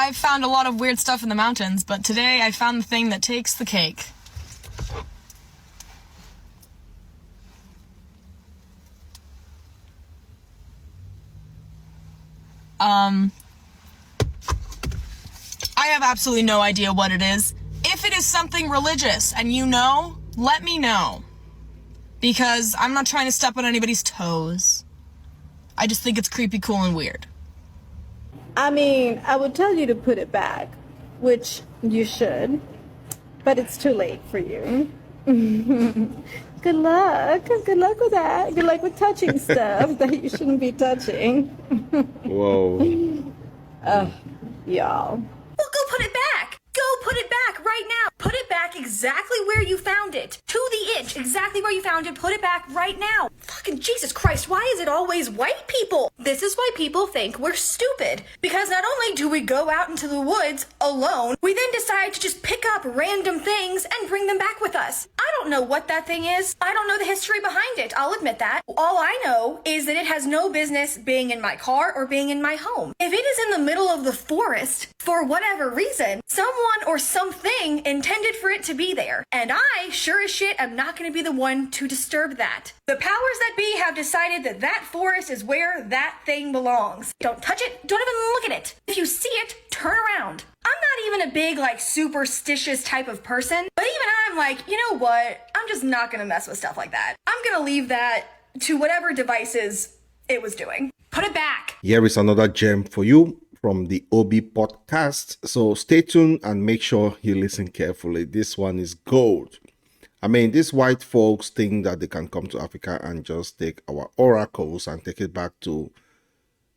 I've found a lot of weird stuff in the mountains, but today I found the thing that takes the cake. I have absolutely no idea what it is. If it is something religious and you know, let me know. Because I'm not trying to step on anybody's toes. I just think it's creepy, cool, and weird. I mean, I would tell you to put it back, which you should, but it's too late for you. Good luck. Good luck with that. Good luck with touching stuff that you shouldn't be touching. Whoa. Y'all. Well, go put it back. Go put it back right now. Put it back exactly where you found it. To the inch, exactly where you found it. Put it back right now. Fucking Jesus Christ, why is it always white people? This is why people think we're stupid. Because not only do we go out into the woods alone, we then decide to just pick up random things and bring them back with us. I don't know what that thing is. I don't know the history behind it. I'll admit that. All I know is that it has no business being in my car or being in my home. If it is in the middle of the forest, for whatever reason, someone or something intended for it to be there. And I, sure as shit, am not going to be the one to disturb that. The powers that be have decided that that forest is where that thing belongs. Don't touch it. Don't even look at it. If you see it, turn around. I'm not even a big, superstitious type of person. But even I'm like, you know what? I'm just not going to mess with stuff like that. I'm going to leave that to whatever devices it was doing. Put it back. Here is another gem for you from the OB podcast. So stay tuned and make sure you listen carefully. This one is gold. I mean, these white folks think that they can come to Africa and just take our oracles and take it back to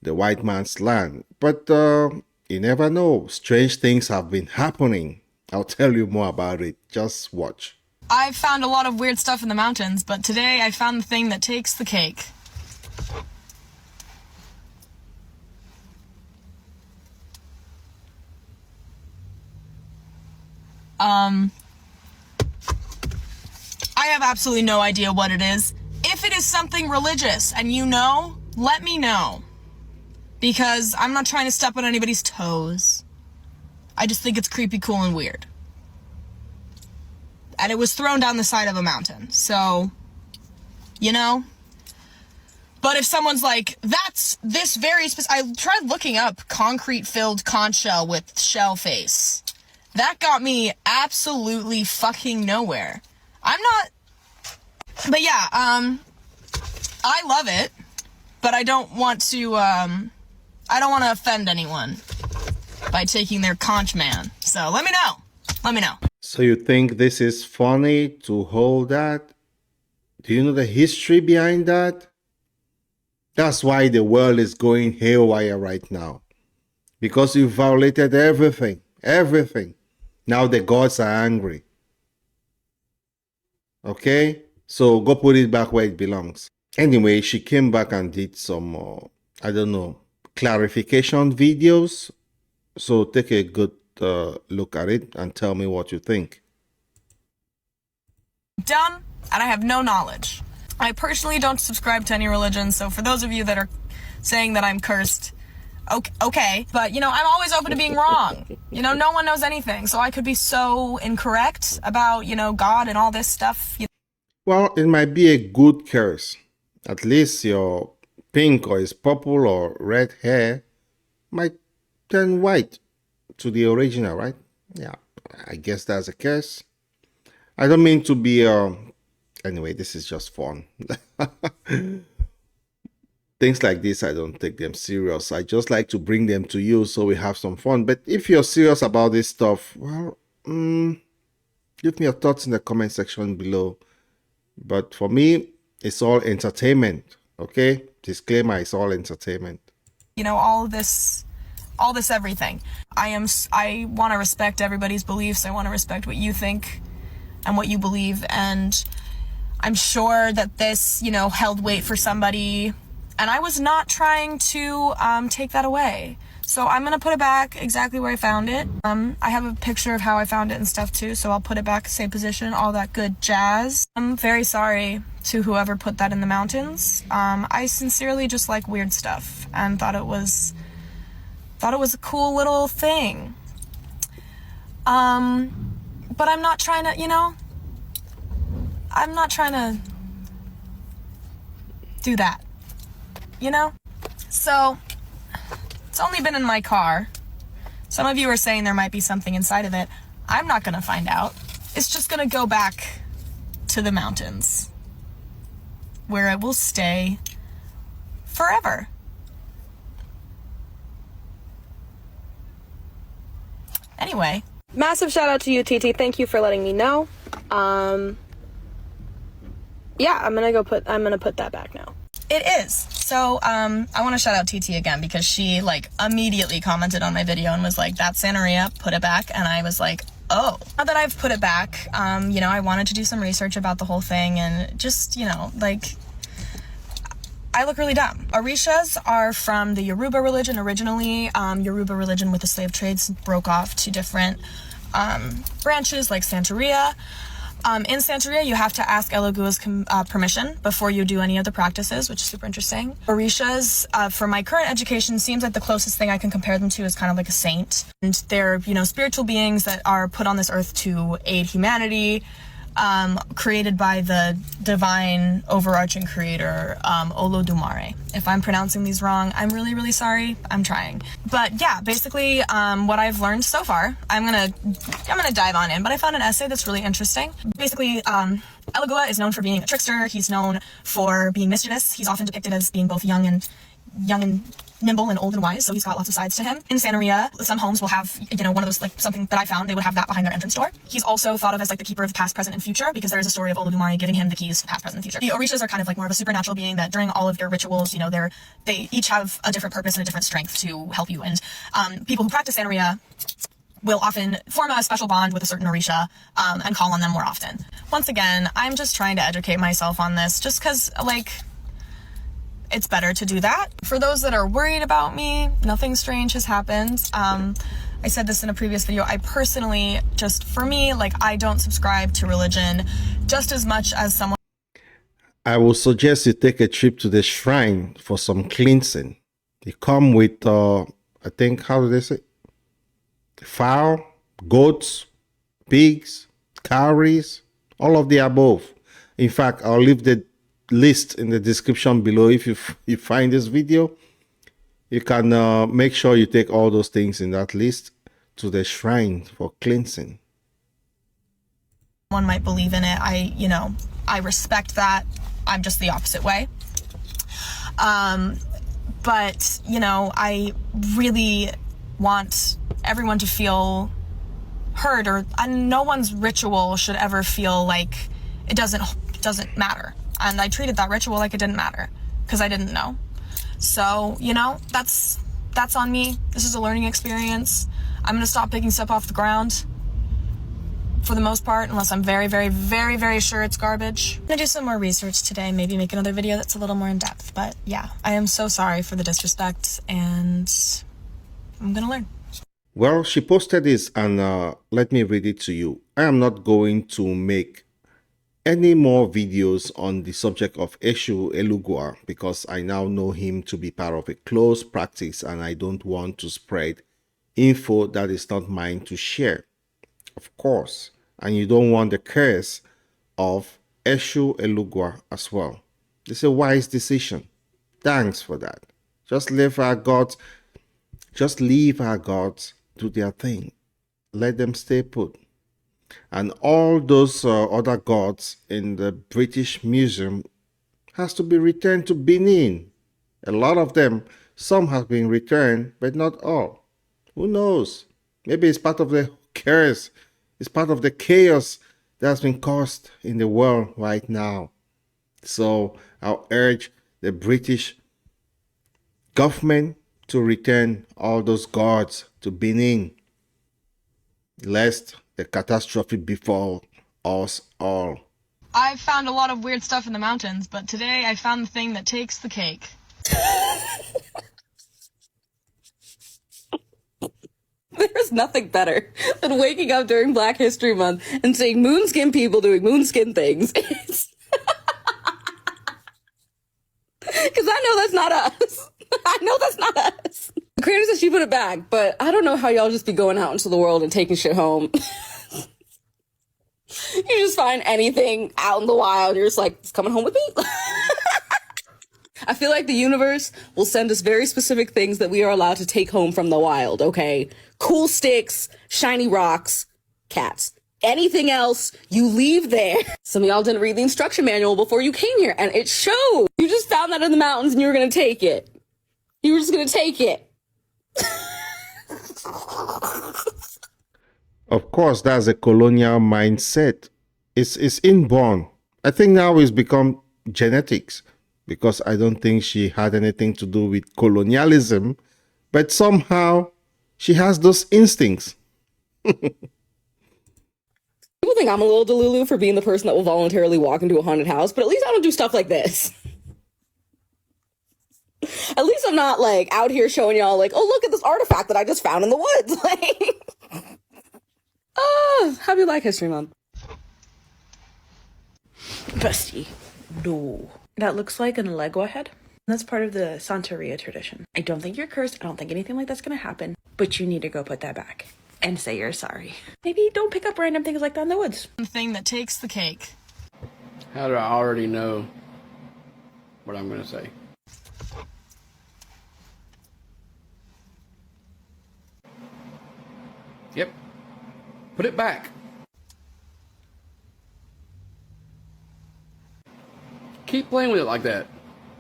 the white man's land. But you never know. Strange things have been happening. I'll tell you more about it. Just watch. I've found a lot of weird stuff in the mountains, but today I found the thing that takes the cake. I have absolutely no idea what it is. If it is something religious and you know, let me know. Because I'm not trying to step on anybody's toes. I just think it's creepy, cool, and weird. And it was thrown down the side of a mountain, so, you know. But if someone's like, that's this very I tried looking up concrete-filled conch shell with shell face. That got me absolutely fucking nowhere. I'm not, but yeah, I love it, but I don't want to offend anyone by taking their conch man. So let me know. Let me know. So you think this is funny to hold that? Do you know the history behind that? That's why the world is going haywire right now. Because you violated everything. Everything. Now the gods are angry. Okay? So go put it back where it belongs. Anyway, she came back and did some, clarification videos. So take a good look at it and tell me what you think. Dumb, and I have no knowledge. I personally don't subscribe to any religion, so for those of you that are saying that I'm cursed, okay, but I'm always open to being wrong. No one knows anything, so I could be so incorrect about, God and all this stuff. Well, it might be a good curse. At least your pink or is purple or red hair might turn white to the original, right? Yeah, I guess that's a curse. I don't mean to be, anyway, this is just fun. Things like this, I don't take them serious. I just like to bring them to you so we have some fun. But if you're serious about this stuff, well, give me your thoughts in the comment section below. But for me, it's all entertainment, okay? Disclaimer, it's all entertainment. All this everything. I want to respect everybody's beliefs. I want to respect what you think and what you believe. And I'm sure that this, held weight for somebody. And I was not trying to take that away. So I'm going to put it back exactly where I found it. I have a picture of how I found it and stuff too, so I'll put it back same position, all that good jazz. I'm very sorry to whoever put that in the mountains. I sincerely just like weird stuff and thought it was Thought it was a cool little thing. But I'm not trying to, I'm not trying to do that, So, it's only been in my car. Some of you are saying there might be something inside of it. I'm not gonna find out. It's just gonna go back to the mountains, where it will stay forever. Anyway. Massive shout out to you, TT. Thank you for letting me know. Yeah, I'm gonna put that back now. It is. So, I want to shout out TT again because she, immediately commented on my video and was like, that's Santeria, put it back. And I was like, oh. Now that I've put it back, I wanted to do some research about the whole thing and just, I look really dumb. Orishas are from the Yoruba religion originally. Yoruba religion with the slave trades broke off to different branches like Santeria. In Santeria, you have to ask Elogua's permission before you do any of the practices, which is super interesting. Orishas, for my current education, seems like the closest thing I can compare them to is kind of like a saint. And they're, spiritual beings that are put on this earth to aid humanity, created by the divine overarching creator, Olodumare. If I'm pronouncing these wrong, I'm really, really sorry. I'm trying. But yeah, basically, what I've learned so far, I'm gonna dive on in, but I found an essay that's really interesting. Basically, Elogoa is known for being a trickster. He's known for being mischievous. He's often depicted as being both young and nimble and old and wise, so he's got lots of sides to him. In Santeria, some homes will have, one of those, something that I found, they would have that behind their entrance door. He's also thought of as, the keeper of past, present, and future, because there is a story of Olodumare giving him the keys to past, present, and future. The Orishas are kind of more of a supernatural being that during all of their rituals, they each have a different purpose and a different strength to help you. And people who practice Santeria will often form a special bond with a certain Orisha and call on them more often. Once again, I'm just trying to educate myself on this, just because, it's better to do that. For those that are worried about me, nothing strange has happened. I said this in a previous video. I personally, just for me, I don't subscribe to religion just as much as someone. I will suggest you take a trip to the shrine for some cleansing. They come with, I think, how do they say? Fowl, goats, pigs, cowries, all of the above. In fact, I'll leave the list in the description below. If you find this video, you can make sure you take all those things in that list to the shrine for cleansing. One might believe in it. I respect that. I'm just the opposite way. But I really want everyone to feel heard, and no one's ritual should ever feel like it doesn't matter. And I treated that ritual like it didn't matter because I didn't know. So, that's on me. This is a learning experience. I'm going to stop picking stuff off the ground for the most part, unless I'm very, very, very, very sure it's garbage. I'm going to do some more research today, maybe make another video that's a little more in depth. But yeah, I am so sorry for the disrespect, and I'm going to learn. Well, she posted this, and let me read it to you. I am not going to make any more videos on the subject of Eshu Elugua because I now know him to be part of a close practice, and I don't want to spread info that is not mine to share, of course. And you don't want the curse of Eshu Elugua as well. It's a wise decision. Thanks for that. Just leave our gods do their thing. Let them stay put. And all those other gods in the British Museum has to be returned to Benin. A lot of them, some have been returned, but not all. Who knows? Maybe it's part of the curse. It's part of the chaos that's been caused in the world right now. So I'll urge the British government to return all those gods to Benin, lest the catastrophe befall us all. I've found a lot of weird stuff in the mountains, but today I found the thing that takes the cake. There's nothing better than waking up during Black History Month and seeing moonskin people doing moonskin things. Because I know that's not us. I know that's not us. Creator says she put it back, but I don't know how y'all just be going out into the world and taking shit home. You just find anything out in the wild. You're just like, it's coming home with me. I feel like the universe will send us very specific things that we are allowed to take home from the wild, okay? Cool sticks, shiny rocks, cats. Anything else, you leave there. Some of y'all didn't read the instruction manual before you came here, and it showed. You just found that in the mountains and you were gonna take it. You were just gonna take it. Of course, that's a colonial mindset. It's inborn. I think now it's become genetics, because I don't think she had anything to do with colonialism, but somehow she has those instincts. People think I'm a little delulu for being the person that will voluntarily walk into a haunted house, but at least I don't do stuff like this. At least I'm not like out here showing y'all like, oh, look at this artifact that I just found in the woods. Like, oh, happy Black History Month. Bestie. No. That looks like an Legua head. That's part of the Santeria tradition. I don't think you're cursed. I don't think anything like that's gonna happen. But you need to go put that back and say you're sorry. Maybe don't pick up random things like that in the woods. The thing that takes the cake. How do I already know what I'm gonna say? Yep. Put it back. Keep playing with it like that.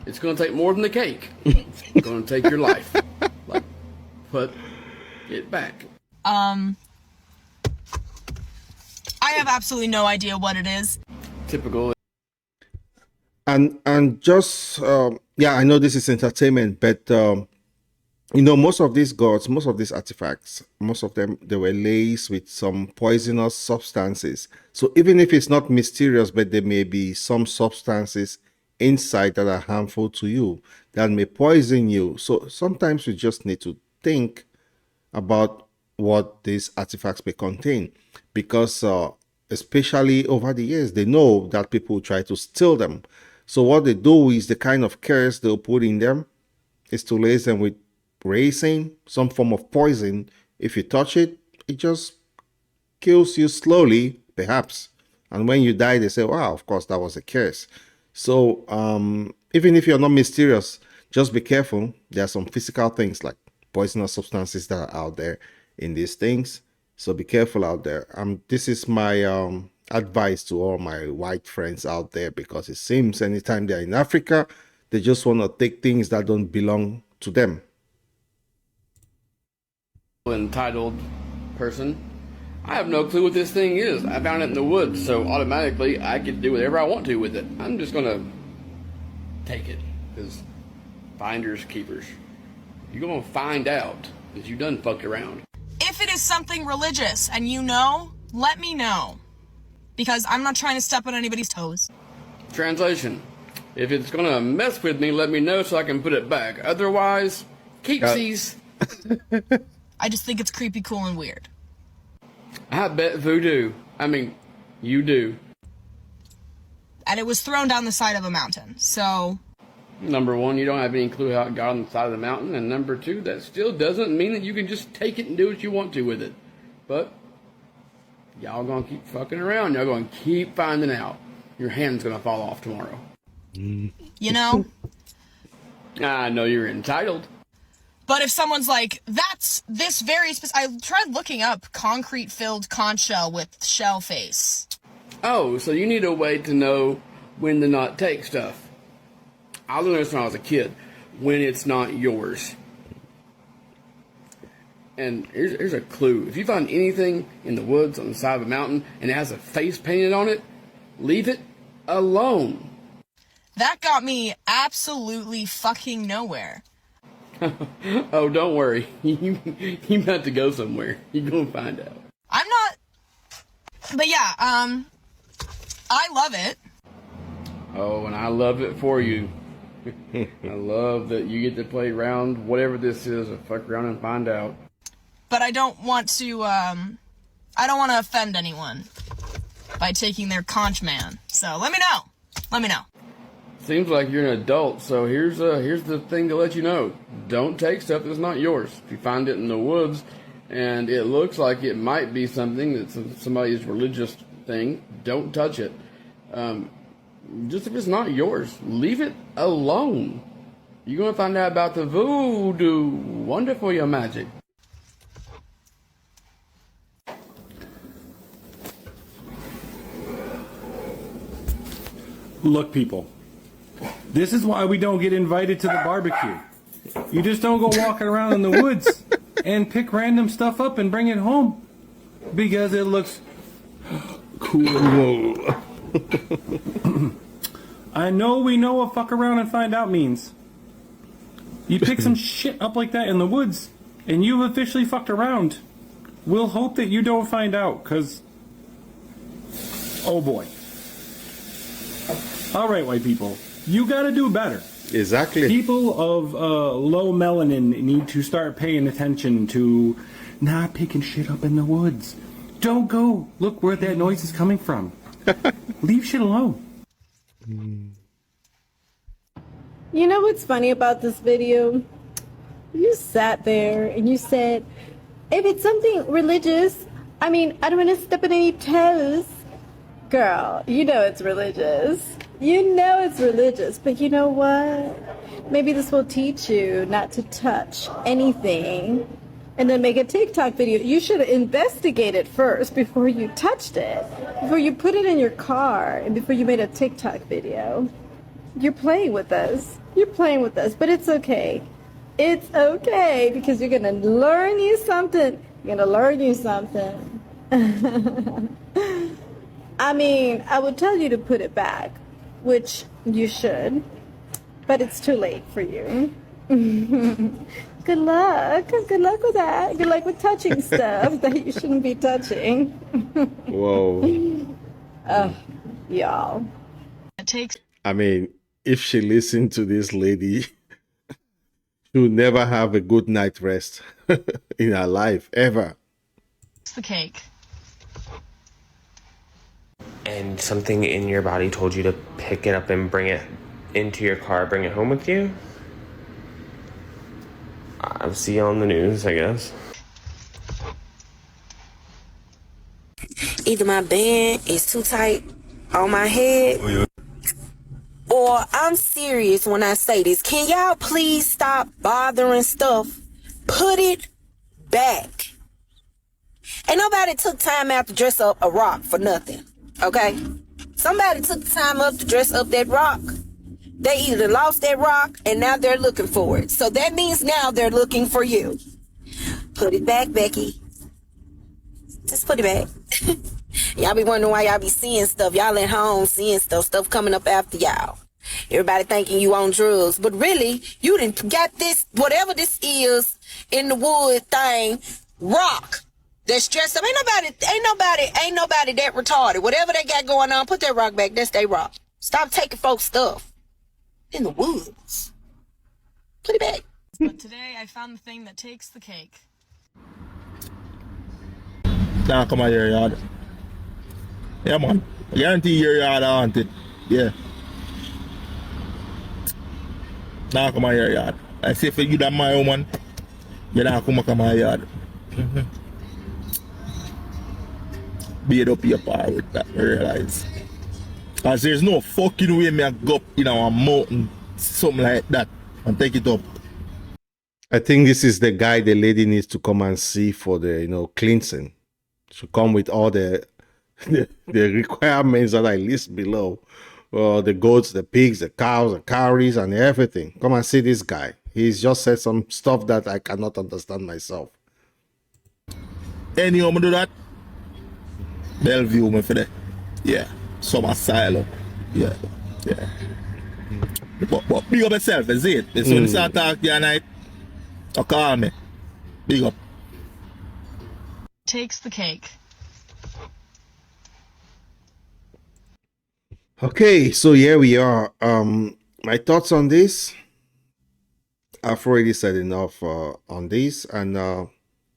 It's gonna take more than the cake. It's gonna take your life. Like, put it back. I have absolutely no idea what it is. Typical. And just yeah, I know this is entertainment, but you know, most of these gods, most of these artifacts, most of them, they were laced with some poisonous substances. So even if it's not mysterious, but there may be some substances inside that are harmful to you, that may poison you. So sometimes you just need to think about what these artifacts may contain, because especially over the years, they know that people try to steal them. So what they do is the kind of curse they'll put in them is to lace them with resin, some form of poison. If you touch it, it just kills you slowly, perhaps. And when you die, they say, wow, of course, that was a curse. So even if you're not mysterious, just be careful. There are some physical things like poisonous substances that are out there in these things. So be careful out there. This is my advice to all my white friends out there, because it seems anytime they're in Africa, they just want to take things that don't belong to them. Entitled person. I have no clue what this thing is. I found it in the woods, so automatically I can do whatever I want to with it. I'm just gonna take it, because finders keepers. You're gonna find out that you done fucked around. If it is something religious and you know, let me know. Because I'm not trying to step on anybody's toes. Translation. If it's gonna mess with me, let me know so I can put it back. Otherwise, keepsies. I just think it's creepy, cool, and weird. I bet voodoo. I mean, you do. And it was thrown down the side of a mountain, so... Number one, you don't have any clue how it got on the side of the mountain. And number two, that still doesn't mean that you can just take it and do what you want to with it. But y'all gonna keep fucking around. Y'all gonna keep finding out. Your hand's gonna fall off tomorrow. You know? I know you're entitled. But if someone's like, that's this very I tried looking up concrete-filled conch shell with shell face. Oh, so you need a way to know when to not take stuff. I learned this when I was a kid. When it's not yours. And here's a clue. If you find anything in the woods on the side of a mountain and it has a face painted on it, leave it alone. That got me absolutely fucking nowhere. Oh, don't worry. You about to go somewhere. You're gonna find out. I'm not... But yeah, I love it. Oh, and I love it for you. I love that you get to play around, whatever this is, or fuck around and find out. But I don't want to, I don't want to offend anyone by taking their conch man. So let me know. Let me know. seems like you're an adult, so here's the thing to let you know. Don't take stuff that's not yours. If you find it in the woods and it looks like it might be something that's somebody's religious thing, don't touch it. Just if it's not yours, leave it alone. You're going to find out about the voodoo. Wonderful, your magic. Look, people, this is why we don't get invited to the barbecue. You just don't go walking around in the woods and pick random stuff up and bring it home because it looks Cool. I know we know what fuck around and find out means. You pick some shit up like that in the woods and you've officially fucked around. We'll hope that you don't find out, because oh boy. All right, white people, you gotta do better. Exactly. People of low melanin need to start paying attention to not picking shit up in the woods. Don't go look where that noise is coming from. Leave shit alone. You know what's funny about this video? You sat there and you said, if it's something religious, I mean, I don't want to step on any toes. Girl, you know it's religious. You know it's religious, but you know what? Maybe this will teach you not to touch anything and then make a TikTok video. You should have investigated first before you touched it, before you put it in your car, and before you made a TikTok video. You're playing with us. You're playing with us, but it's okay. It's okay, because you're gonna learn you something. You're gonna learn you something. I mean, I would tell you to put it back, which you should, but it's too late for you. Good luck. Good luck with that. Good luck with touching stuff that you shouldn't be touching. Whoa. Y'all. It takes I mean, if she listened to this lady, she would never have a good night rest in her life, ever. the cake. And something in your body told you to pick it up and bring it into your car, bring it home with you? I'll see you on the news, I guess. Either my band is too tight on my head, or I'm serious when I say this. Can y'all please stop bothering stuff? Put it back. Ain't nobody took time out to dress up a rock for nothing, okay? Somebody took the time up to dress up that rock. They either lost that rock and now they're looking for it. So that means now they're looking for you. Put it back, Becky. Just put it back. Y'all be wondering why y'all be seeing stuff. Y'all at home seeing stuff coming up after y'all. Everybody thinking you on drugs, but really, you done got this, whatever this is in the wood thing, rock that's dressed up. Ain't nobody that retarded. Whatever they got going on, put that rock back. That's their rock. Stop taking folks' stuff in the woods. Put it back. But today I found the thing that takes the cake. Nah, come on your yard. Yeah, man. I guarantee your yard haunted. Yeah. Nah, come on your yard. I say for you that my woman, you not come my yard. Beat up your power with that, realize. Cause there's no fucking way me I go up in our mountain, something like that, and take it up. I think this is the guy the lady needs to come and see for the, cleansing. To come with all the requirements that I list below. The goats, the pigs, the cows, the cowries, and everything. Come and see this guy. He's just said some stuff that I cannot understand myself. Any woman do that? Bellevue me for that. Yeah. Some asylum. Yeah. But big up yourself, is it? It's when you start talking the night, or call me. Big up. Takes the cake. Okay, so here we are. My thoughts on this. I've already said enough on this, and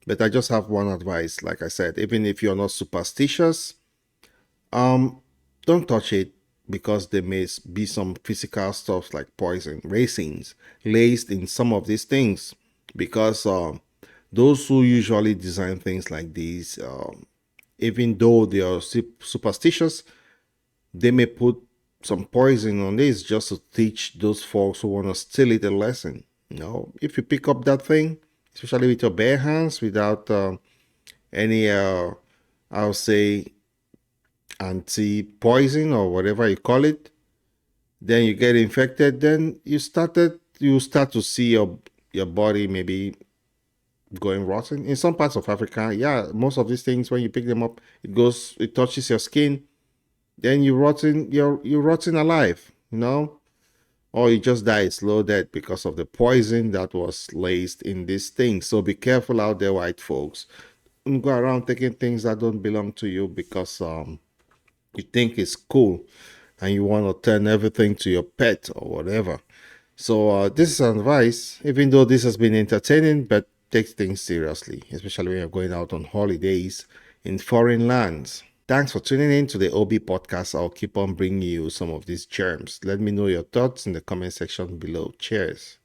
but I just have one advice. Like I said, even if you're not superstitious, don't touch it. because there may be some physical stuff like poison, resins laced in some of these things. Because those who usually design things like these, even though they are superstitious, they may put some poison on this just to teach those folks who want to steal it a lesson. If you pick up that thing, especially with your bare hands, without any, I'll say, anti-poison or whatever you call it, then you get infected. Then you start to see your body maybe going rotten. In some parts of Africa, yeah, most of these things, when you pick them up, it touches your skin, then you're rotten alive, or you just die a slow death because of the poison that was laced in this thing. So be careful out there, white folks. Don't go around taking things that don't belong to you because you think it's cool and you want to turn everything to your pet or whatever. So this is advice, even though this has been entertaining, but take things seriously, especially when you're going out on holidays in foreign lands. Thanks for tuning in to the OB podcast. I'll keep on bringing you some of these germs. Let me know your thoughts in the comment section below. Cheers.